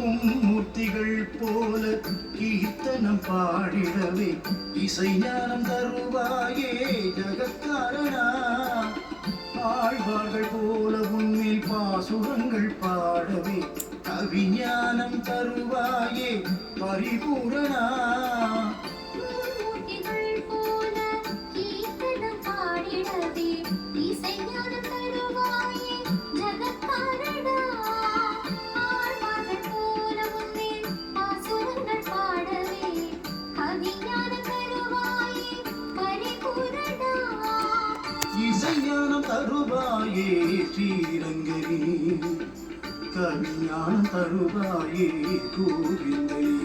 மும்மூர்த்திகள் போல கீர்த்தனம் பாடிடவே இசை ஞானம் தருவாயே ஜகத்காரணா. ஆழ்வார்கள் போல உன்னில் பாசுரங்கள் பாடவே கவிஞானம் தருவாயே பரிபூரணா. இசைஞானம் தருவாயே ஸ்ரீரங்கனே, கவிஞானம் தருவாயே கோவிந்தனே.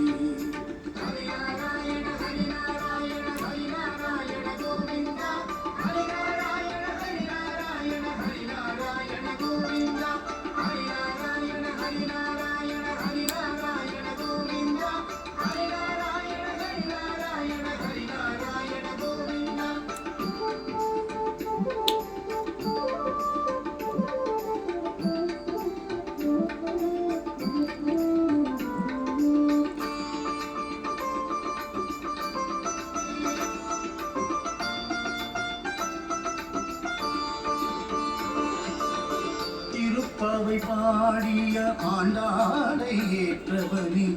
திருப்பாவை பாடிய ஆண்டாளை ஏற்றவனே,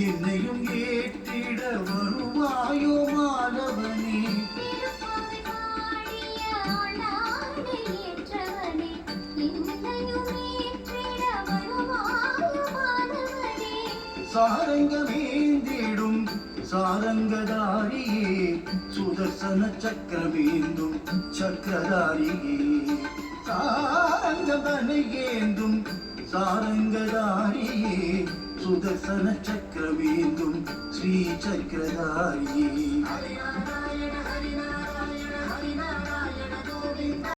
என்னையும் ஏற்றிட வருவாயோ மாலவனே. சாரங்கமேந்திடும் சாரங்கதாரியே, சுதர்சன சக்கரமேந்தும் சக்கரதாரியே. சாரங்கதனை ஏந்தும் சாரங்கதாரியே, சுதர்சன சக்கரமேந்தும் ஸ்ரீ சக்கரதாரியே.